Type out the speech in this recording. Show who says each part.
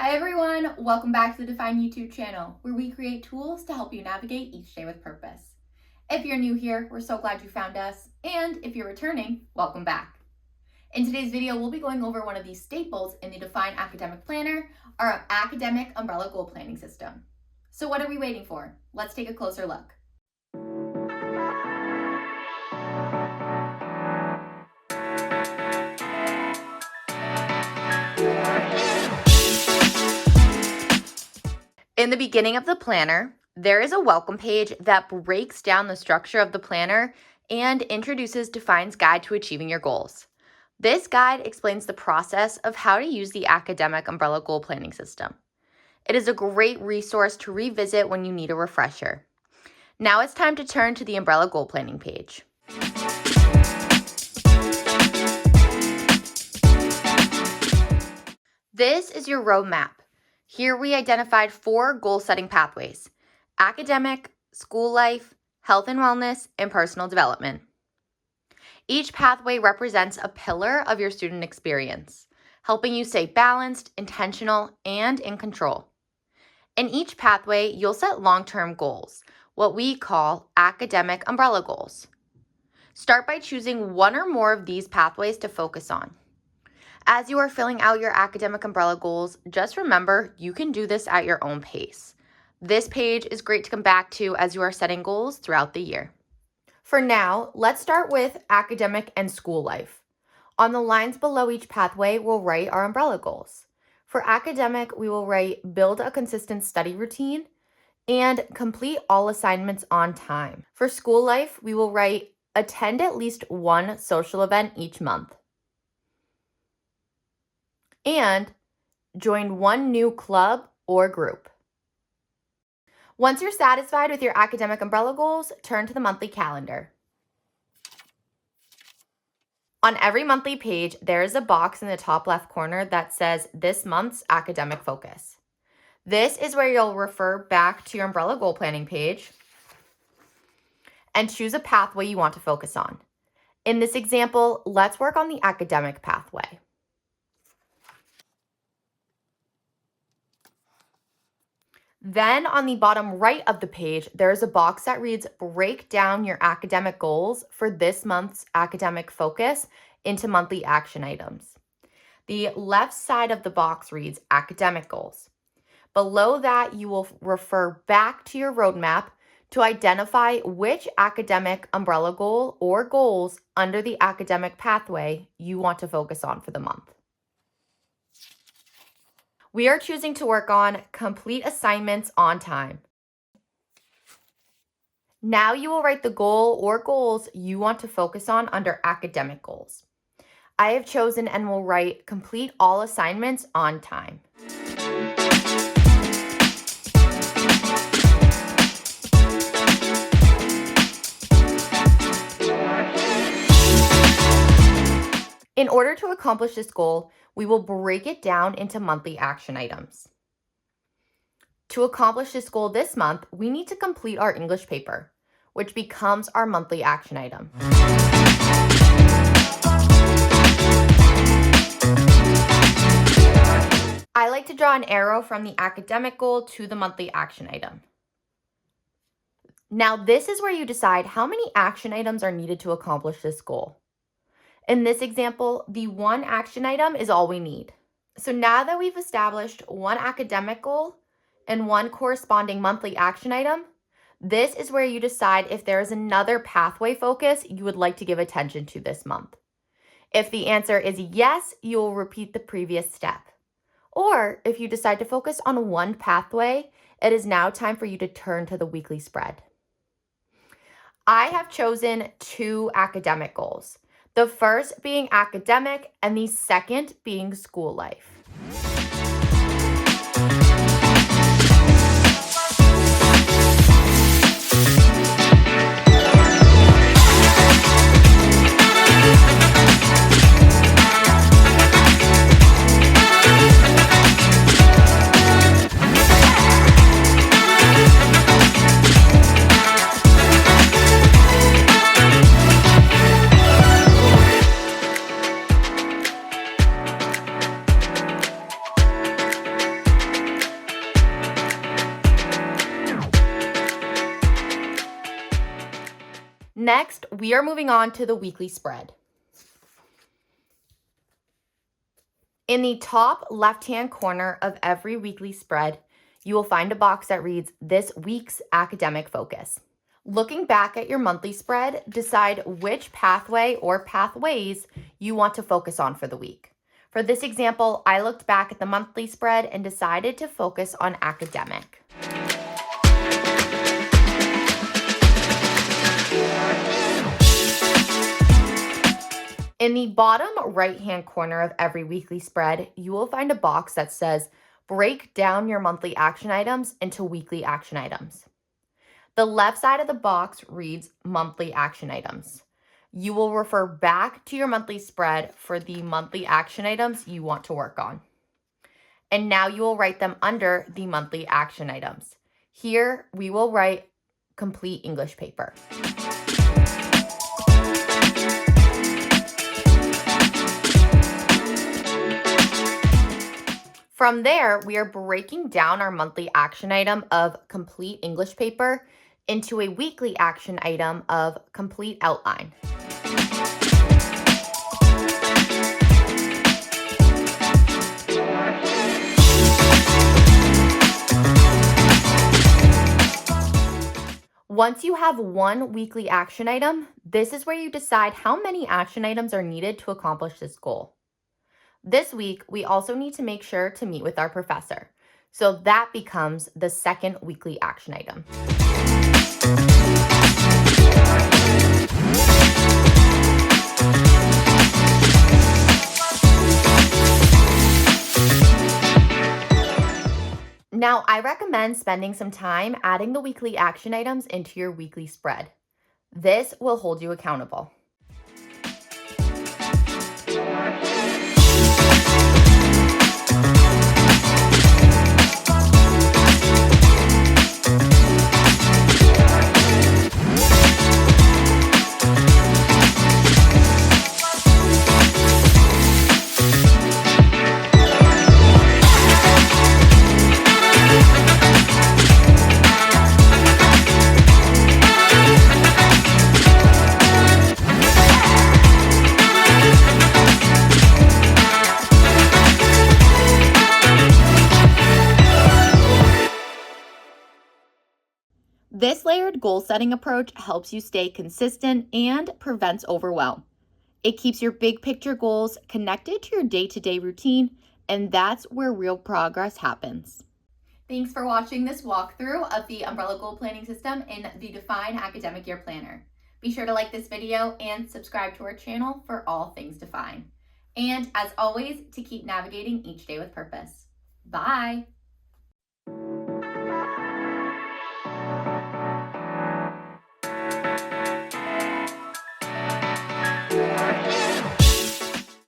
Speaker 1: Hi everyone, welcome back to the Define YouTube channel, where we create tools to help you navigate each day with purpose. If you're new here, we're so glad you found us, and if you're returning, welcome back. In today's video, we'll be going over one of these staples in the Define Academic Planner, our academic umbrella goal planning system. So what are we waiting for? Let's take a closer look. In the beginning of the planner, there is a welcome page that breaks down the structure of the planner and introduces Define's guide to achieving your goals. This guide explains the process of how to use the academic umbrella goal planning system. It is a great resource to revisit when you need a refresher. Now it's time to turn to the umbrella goal planning page. This is your roadmap. Here we identified 4 goal-setting pathways: academic, school life, health and wellness, and personal development. Each pathway represents a pillar of your student experience, helping you stay balanced, intentional, and in control. In each pathway, you'll set long-term goals, what we call academic umbrella goals. Start by choosing one or more of these pathways to focus on. As you are filling out your academic umbrella goals, just remember you can do this at your own pace. This page is great to come back to as you are setting goals throughout the year. For now, let's start with academic and school life. On the lines below each pathway, we'll write our umbrella goals. For academic, we will write build a consistent study routine and complete all assignments on time. For school life, we will write attend at least one social event each month and join one new club or group. Once you're satisfied with your academic umbrella goals, turn to the monthly calendar. On every monthly page, there is a box in the top left corner that says this month's academic focus. This is where you'll refer back to your umbrella goal planning page and choose a pathway you want to focus on. In this example, let's work on the academic pathway. Then on the bottom right of the page, there is a box that reads break down your academic goals for this month's academic focus into monthly action items. The left side of the box reads academic goals. Below that, you will refer back to your roadmap to identify which academic umbrella goal or goals under the academic pathway you want to focus on for the month. We are choosing to work on complete assignments on time. Now you will write the goal or goals you want to focus on under academic goals. I have chosen and will write complete all assignments on time. In order to accomplish this goal, we will break it down into monthly action items. To accomplish this goal this month, we need to complete our English paper, which becomes our monthly action item. I like to draw an arrow from the academic goal to the monthly action item. Now, this is where you decide how many action items are needed to accomplish this goal. In this example, the one action item is all we need. So now that we've established one academic goal and one corresponding monthly action item, this is where you decide if there is another pathway focus you would like to give attention to this month. If the answer is yes, you will repeat the previous step. Or if you decide to focus on one pathway, it is now time for you to turn to the weekly spread. I have chosen 2 academic goals. The first being academic and the second being school life. Next, we are moving on to the weekly spread. In the top left-hand corner of every weekly spread, you will find a box that reads this week's academic focus. Looking back at your monthly spread, decide which pathway or pathways you want to focus on for the week. For this example, I looked back at the monthly spread and decided to focus on academic. In the bottom right-hand corner of every weekly spread, you will find a box that says, break down your monthly action items into weekly action items. The left side of the box reads monthly action items. You will refer back to your monthly spread for the monthly action items you want to work on. And now you will write them under the monthly action items. Here, we will write complete English paper. From there, we are breaking down our monthly action item of complete English paper into a weekly action item of complete outline. Once you have one weekly action item, this is where you decide how many action items are needed to accomplish this goal. This week, we also need to make sure to meet with our professor. So that becomes the second weekly action item. Now, I recommend spending some time adding the weekly action items into your weekly spread. This will hold you accountable. This layered goal setting approach helps you stay consistent and prevents overwhelm. It keeps your big picture goals connected to your day-to-day routine, and that's where real progress happens. Thanks for watching this walkthrough of the Umbrella Goal Planning System in the Define Academic Year Planner. Be sure to like this video and subscribe to our channel for all things Define. And as always, to keep navigating each day with purpose. Bye!